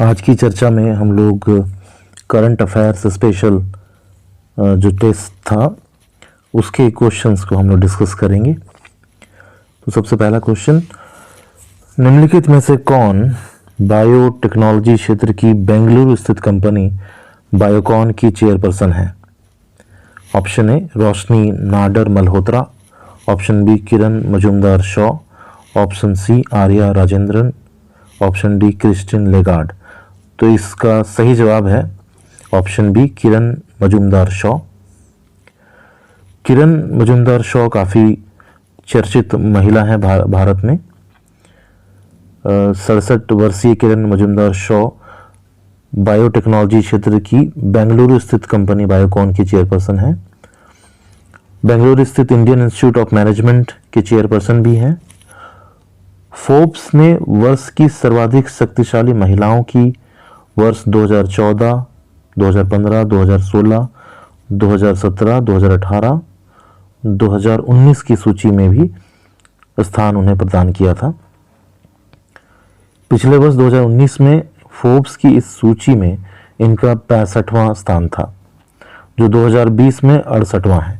आज की चर्चा में हम लोग करंट अफेयर्स स्पेशल जो टेस्ट था उसके क्वेश्चंस को हम लोग डिस्कस करेंगे। तो सबसे पहला क्वेश्चन, निम्नलिखित में से कौन बायोटेक्नोलॉजी क्षेत्र की बेंगलुरु स्थित कंपनी बायोकॉन की चेयरपर्सन है? Option A Roshni Nadar Malhotra, option B Kiran Mazumdar Shaw, option C Arya Rajendran, option D Christine Lagarde. तो इसका सही जवाब है ऑप्शन बी किरण मजुमदार शॉ। किरण मजुमदार शॉ काफ़ी चर्चित महिला है भारत में। 67 वर्षीय किरण मजुमदार शॉ बायोटेक्नोलॉजी क्षेत्र की बेंगलुरु स्थित कंपनी बायोकॉन की चेयरपर्सन है। बेंगलुरु स्थित इंडियन इंस्टीट्यूट ऑफ मैनेजमेंट के चेयरपर्सन भी हैं। फोर्ब्स ने वर्ष की सर्वाधिक शक्तिशाली महिलाओं की वर्ष 2014, 2015, 2016, 2017, 2018, 2019 की सूची में भी स्थान उन्हें प्रदान किया था। पिछले वर्ष 2019 में फोर्ब्स की इस सूची में इनका 65वां स्थान था, जो 2020 में 68वां है।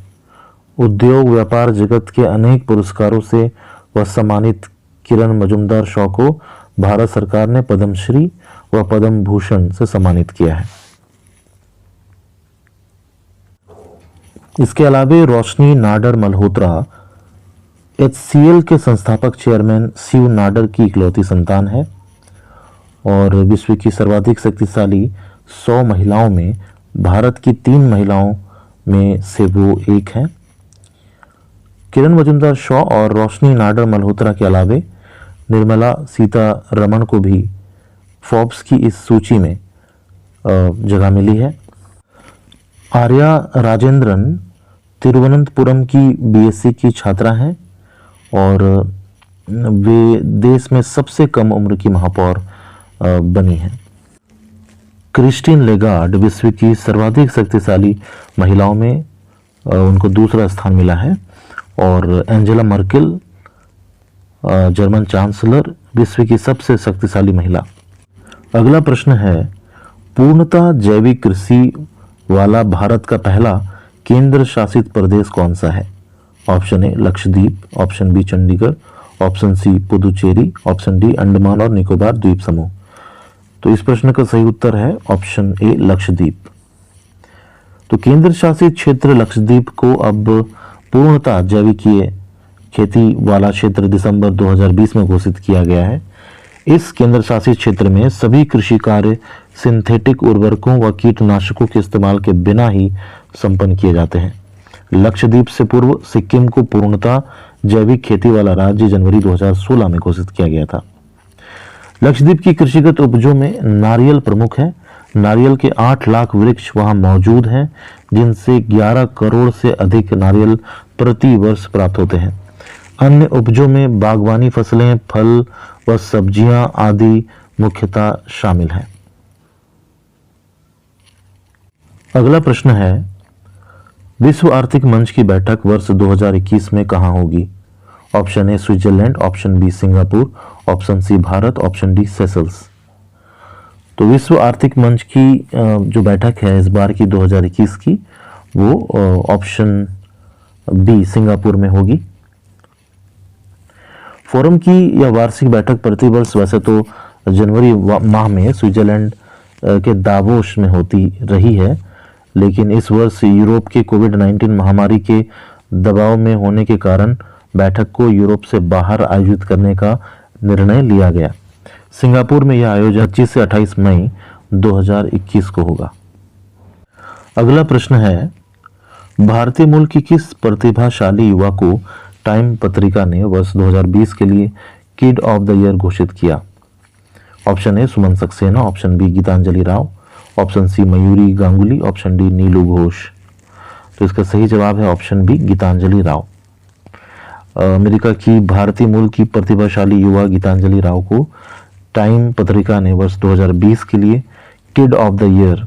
उद्योग व्यापार जगत के अनेक पुरस्कारों से वह सम्मानित किरण मजुमदार शॉ को भारत सरकार ने पद्मश्री व पद्म भूषण से सम्मानित किया है। इसके अलावा रोशनी नाडर मल्होत्रा HCL के संस्थापक चेयरमैन शिव नाडर की इकलौती संतान है और विश्व की सर्वाधिक शक्तिशाली 100 महिलाओं में भारत की 3 महिलाओं में से वो एक हैं। किरण मजुमदार शॉ और रोशनी नाडर मल्होत्रा के अलावा निर्मला सीतारमण को भी फोर्ब्स की इस सूची में जगह मिली है। आर्या राजेंद्रन तिरुवनंतपुरम की BSc की छात्रा हैं और वे देश में सबसे कम उम्र की महापौर बनी हैं। क्रिस्टिन लेगार्ड विश्व की सर्वाधिक शक्तिशाली महिलाओं में उनको दूसरा स्थान मिला है और एंजेला मर्केल जर्मन चांसलर विश्व की सबसे शक्तिशाली महिला। अगला प्रश्न है, पूर्णतः जैविक कृषि वाला भारत का पहला केंद्र शासित प्रदेश कौन सा है? Option A Lakshadweep, option B Chandigarh, option C Puducherry, option D Andaman और निकोबार द्वीप समूह। तो इस प्रश्न का सही उत्तर है ऑप्शन ए लक्षद्वीप। तो केंद्र शासित क्षेत्र लक्षद्वीप को अब पूर्णतः जैविकीय खेती वाला क्षेत्र दिसंबर 2020 में घोषित किया गया है। इस केंद्र शासित क्षेत्र में सभी कृषि कार्य सिंथेटिक उर्वरकों व कीटनाशकों के इस्तेमाल के बिना ही संपन्न किए जाते हैं। लक्षद्वीप से पूर्व सिक्किम को पूर्णतः जैविक खेती वाला राज्य जनवरी 2016 में घोषित किया गया था। लक्षद्वीप की कृषिगत उपजों में नारियल प्रमुख है। नारियल के 8 लाख वृक्ष वहां मौजूद हैं, जिनसे 11 करोड़ से अधिक नारियल प्रति वर्ष प्राप्त होते हैं। अन्य उपजों में बागवानी फसलें, फल व सब्जियां आदि मुख्यतः शामिल हैं। अगला प्रश्न है, विश्व आर्थिक मंच की बैठक वर्ष 2021 में कहां होगी? Option A Switzerland, option B Singapore, option C Bharat, option D Seychelles. तो विश्व आर्थिक मंच की जो बैठक है इस बार की 2021 की, वो ऑप्शन बी सिंगापुर में होगी। फोरम की यह वार्षिक बैठक प्रतिवर्ष वैसे तो जनवरी माह में स्विट्जरलैंड के दावोस में होती रही है, लेकिन इस वर्ष यूरोप के कोविड-19 महामारी के दबाव में होने के कारण बैठक को यूरोप से बाहर आयोजित करने का निर्णय लिया गया। सिंगापुर में यह आयोजन 25 से 28 मई 2021 को होगा। अगला प्रश्न है, भारतीय मूल की किस प्रतिभाशाली युवा को टाइम पत्रिका ने वर्ष 2020 के लिए किड ऑफ द ईयर घोषित किया? Option A Suman Saxena, option B Geetanjali Rao, option C Mayuri Ganguly, option D Neelu Ghosh. तो इसका सही जवाब है option B Geetanjali Rao. America की भारतीय मूल की प्रतिभाशाली युवा गीतांजलि राव को टाइम पत्रिका ने वर्ष 2020 के लिए किड ऑफ द ईयर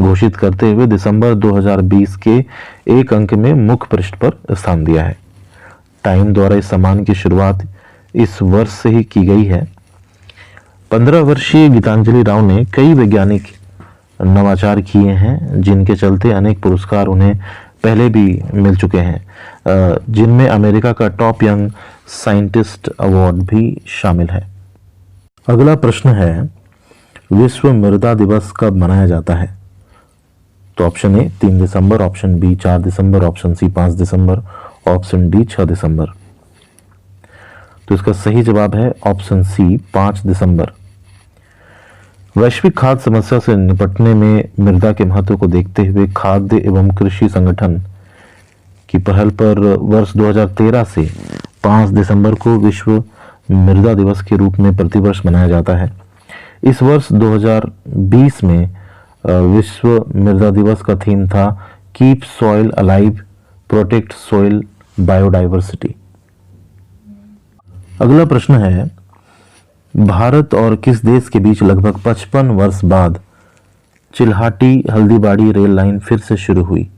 घोषित करते हुए दिसंबर 2020 के एक अंक में मुख्य पृष्ठ पर स्थान दिया है। टाइम द्वारा इस सम्मान की शुरुआत इस वर्ष से ही की गई है। 15 वर्षीय गीतांजलि राव ने कई वैज्ञानिक नवाचार किए हैं जिनके चलते अनेक पुरस्कार उन्हें पहले भी मिल चुके हैं, जिनमें अमेरिका का टॉप यंग साइंटिस्ट अवार्ड भी शामिल है। अगला प्रश्न है, विश्व मृदा दिवस कब मनाया जाता है? तो ऑप्शन ए 3 दिसंबर, ऑप्शन बी 4 दिसंबर, ऑप्शन सी 5 दिसंबर, ऑप्शन डी 6 दिसंबर। तो इसका सही जवाब है ऑप्शन सी 5 दिसंबर। वैश्विक खाद्य समस्या से निपटने में मृदा के महत्व को देखते हुए खाद्य एवं कृषि संगठन की पहल पर वर्ष 2013 से 5 दिसंबर को विश्व मृदा दिवस के रूप में प्रतिवर्ष मनाया जाता है। इस वर्ष 2020 में विश्व मृदा दिवस का थीम था keep soil alive, protect soil biodiversity. अगला प्रश्न है, भारत और किस देश के बीच लगभग 55 वर्ष बाद चिल्हाटी हल्दीबाड़ी रेल लाइन फिर से शुरू हुई?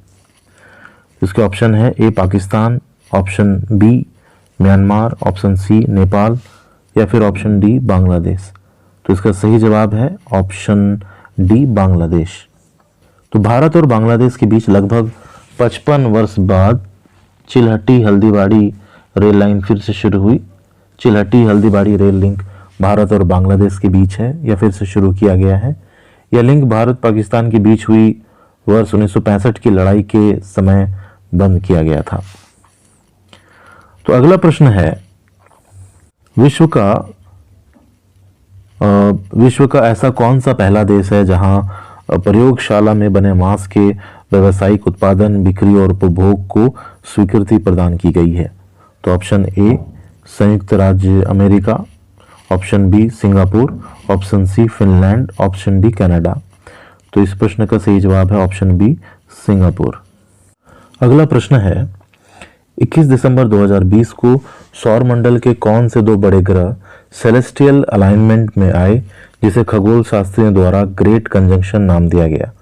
इसके ऑप्शन है A Pakistan, option B Myanmar, option C Nepal या फिर ऑप्शन डी बांग्लादेश। तो इसका सही जवाब है ऑप्शन डी बांग्लादेश। तो भारत और बांग्लादेश के बीच लगभग 55 वर्ष बाद चिल्हटी हल्दीबाड़ी रेल लाइन फिर से शुरू हुई। चिल्हटी हल्दीबाड़ी रेल लिंक भारत और बांग्लादेश के बीच है या फिर से शुरू किया गया है। यह लिंक भारत पाकिस्तान के बीच हुई वर्ष 1965 की लड़ाई के समय बंद किया गया था। तो अगला प्रश्न है, विश्व का ऐसा कौन सा पहला देश है जहां प्रयोगशाला में बने मांस के व्यावसायिक उत्पादन, बिक्री और उपभोग को स्वीकृति प्रदान की गई है? तो ऑप्शन ए संयुक्त राज्य अमेरिका, option B Singapore, option C Finland, option D Canada. तो इस प्रश्न का सही जवाब है ऑप्शन बी सिंगापुर। अगला प्रश्न है, 21 दिसंबर 2020 को सौर मंडल के कौन से 2 बड़े ग्रह सेलेस्टियल अलाइनमेंट में आए जिसे खगोल शास्त्रियों द्वारा ग्रेट कंजंक्शन नाम दिया गया?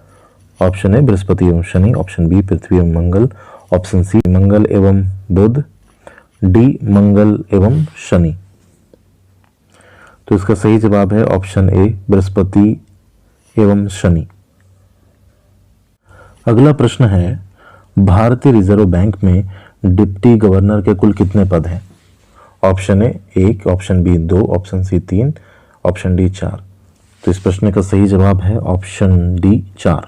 ऑप्शन ए बृहस्पति एवं शनि, ऑप्शन बी पृथ्वी एवं मंगल, ऑप्शन सी मंगल एवं बुध, डी मंगल एवं शनि। तो इसका सही जवाब है ऑप्शन ए बृहस्पति एवं शनि। अगला प्रश्न है, भारतीय रिजर्व बैंक में डिप्टी गवर्नर के कुल कितने पद हैं? Option A 1, option B 2, option C 3, option D 4। तो इस प्रश्न का सही जवाब है ऑप्शन डी 4।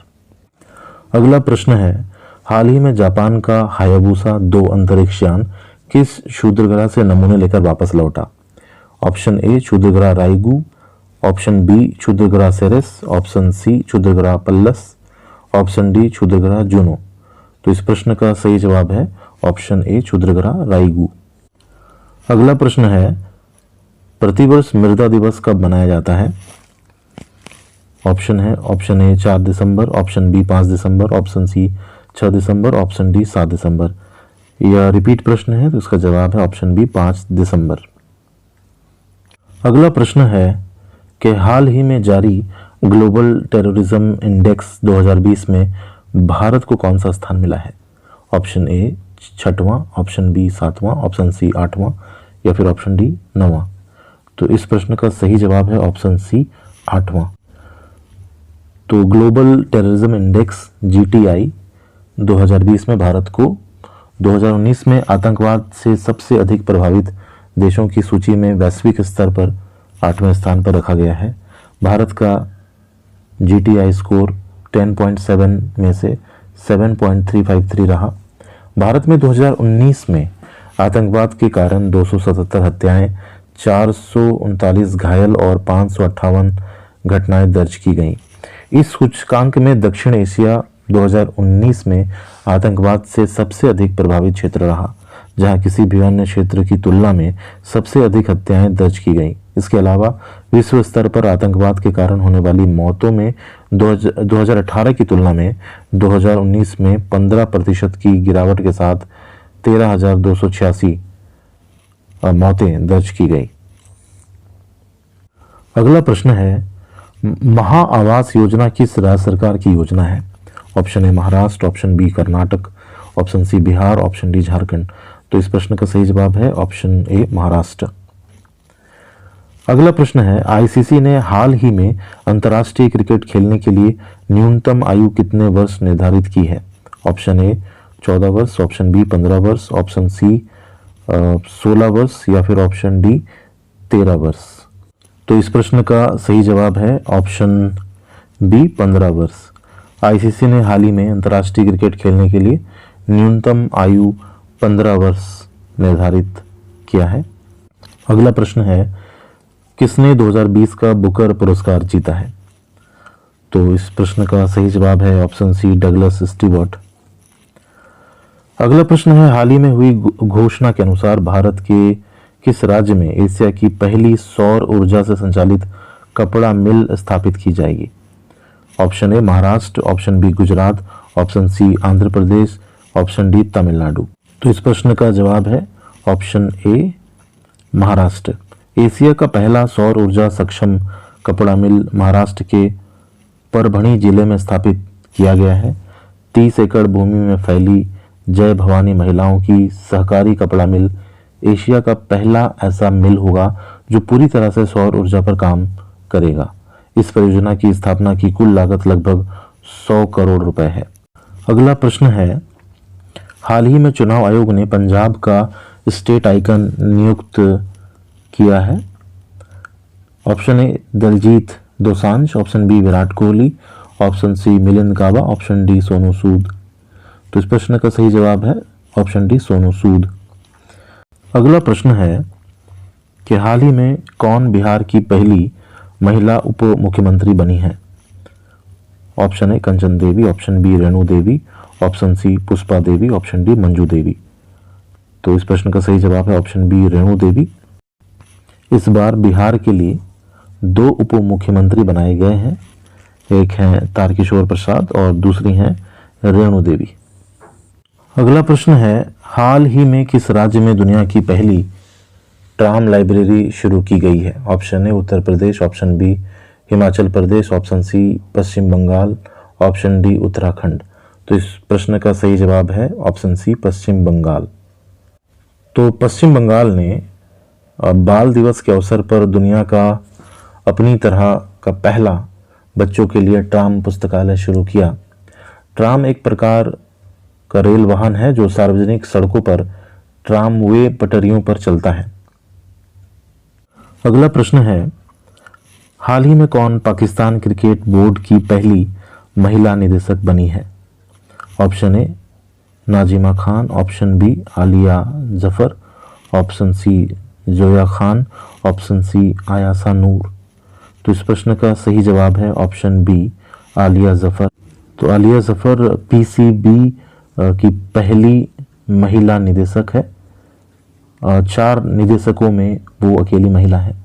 अगला प्रश्न है, हाल ही में जापान का हायाबुसा 2 अंतरिक्ष यान किस क्षुद्रग्रह से नमूने लेकर वापस लौटा? ऑप्शन ए क्षुद्रग्रह राइगू, ऑप्शन बी क्षुद्रग्रह सेरेस, ऑप्शन सी क्षुद्रग्रह पल्लस, ऑप्शन डी क्षुद्रग्रह जुनो। तो इस प्रश्न का सही जवाब है ऑप्शन ए क्षुद्रग्रह राइगू। अगला प्रश्न है, प्रतिवर्ष मृदा दिवस कब मनाया जाता है? ऑप्शन है ऑप्शन ए 4 दिसंबर, ऑप्शन बी 5 दिसंबर, ऑप्शन सी 6 दिसंबर, ऑप्शन डी 7 दिसंबर। यह रिपीट प्रश्न है तो इसका जवाब है ऑप्शन बी 5 दिसंबर। अगला प्रश्न है कि हाल ही में जारी ग्लोबल टेररिज्म इंडेक्स 2020 में भारत को कौन सा स्थान मिला है? ऑप्शन ए 6वां, ऑप्शन बी 7वां, ऑप्शन सी 8वां या फिर ऑप्शन डी 9वां। तो इस प्रश्न का सही जवाब है ऑप्शन सी 8वां। तो ग्लोबल टेररिज्म इंडेक्स GTI 2020 में भारत को 2019 में आतंकवाद से सबसे अधिक प्रभावित देशों की सूची में वैश्विक स्तर पर 8वें स्थान पर रखा गया है। भारत का GTI स्कोर 10.7 में से 7.353 रहा। भारत में 2019 में आतंकवाद के कारण 277 हत्याएं, 439 घायल और 558 घटनाएं दर्ज की गईं। इस सूचकांक में दक्षिण एशिया 2019 में आतंकवाद से सबसे अधिक प्रभावित क्षेत्र रहा, जहां किसी भी अन्य क्षेत्र की तुलना में सबसे अधिक हत्याएं दर्ज की गईं। इसके अलावा विश्व स्तर पर आतंकवाद के कारण होने वाली मौतों में 2018 की तुलना में 2019 में 15% की गिरावट के साथ 13,286 मौतें दर्ज की गई। अगला प्रश्न है, महा आवास योजना किस राज्य सरकार की योजना है? Option A Maharashtra, option B Karnataka, option C Bihar, option D Jharkhand. तो इस प्रश्न का सही जवाब है ऑप्शन ए महाराष्ट्र। अगला प्रश्न है, आईसीसी ने हाल ही में अंतर्राष्ट्रीय क्रिकेट खेलने के लिए न्यूनतम आयु कितने वर्ष निर्धारित की है? ऑप्शन ए 14 वर्ष, ऑप्शन बी 15 वर्ष, ऑप्शन सी 16 वर्ष या फिर ऑप्शन डी 13 वर्ष। तो इस प्रश्न का सही जवाब है ऑप्शन बी 15 वर्ष। आईसीसी ने हाल ही में अंतर्राष्ट्रीय क्रिकेट खेलने के लिए न्यूनतम आयु 15 वर्ष निर्धारित किया है। अगला प्रश्न है, किसने 2020 का बुकर पुरस्कार जीता है? तो इस प्रश्न का सही जवाब है ऑप्शन सी डगलस स्टीवर्ट। अगला प्रश्न है, हाल ही में हुई घोषणा के अनुसार भारत के किस राज्य में एशिया की पहली सौर ऊर्जा से संचालित कपड़ा मिल स्थापित की जाएगी? Option A Maharashtra, option B Gujarat, option C Andhra Pradesh, option D Tamil Nadu. तो इस प्रश्न का जवाब है ऑप्शन ए महाराष्ट्र। एशिया का पहला सौर ऊर्जा सक्षम कपड़ा मिल महाराष्ट्र के परभणी जिले में स्थापित किया गया है। 30 एकड़ भूमि में फैली जय भवानी महिलाओं की सहकारी कपड़ा मिल एशिया का पहला ऐसा मिल होगा जो पूरी तरह से सौर ऊर्जा पर काम करेगा। इस परियोजना की स्थापना की कुल लागत लगभग 100 करोड़ रुपए है। अगला प्रश्न है, हाल ही में चुनाव आयोग ने पंजाब का स्टेट आइकन नियुक्त किया है। Option A Diljit Dosanjh, option B Virat Kohli, option C Milind Gaba, option D Sonu Sood. तो इस प्रश्न का सही जवाब है ऑप्शन डी सोनू सूद। अगला प्रश्न है कि हाल ही में कौन बिहार की पहली महिला उप मुख्यमंत्री बनी है? Option A Kanchan Devi, option B Renu Devi, option C Pushpa Devi, option D Manju Devi. तो इस प्रश्न का सही जवाब है ऑप्शन बी रेणु देवी। इस बार बिहार के लिए 2 उप मुख्यमंत्री बनाए गए हैं, एक हैं तारकिशोर प्रसाद और दूसरी हैं रेणु देवी। अगला प्रश्न है, हाल ही में किस राज्य में दुनिया की पहली ट्राम लाइब्रेरी शुरू की गई है? Option A Uttar Pradesh, option B Himachal Pradesh, option C Paschim Bangal, option D Uttarakhand. तो इस प्रश्न का सही जवाब है ऑप्शन सी पश्चिम बंगाल। तो पश्चिम बंगाल ने बाल दिवस के अवसर पर दुनिया का अपनी तरह का पहला बच्चों के लिए ट्राम पुस्तकालय शुरू किया। ट्राम एक प्रकार का रेल वाहन है जो सार्वजनिक सड़कों पर ट्रामवे पटरियों पर चलता है। अगला प्रश्न है, हाल ही में कौन पाकिस्तान क्रिकेट बोर्ड की पहली महिला निदेशक बनी है? Option A Nazima Khan, option B Alia Zafar, option C Zoya Khan, option C Ayasa Noor. तो इस प्रश्न का सही जवाब है ऑप्शन बी आलिया जफर। तो आलिया जफर पीसीबी की पहली महिला निदेशक है। 4 निदेशकों में वो अकेली महिला है।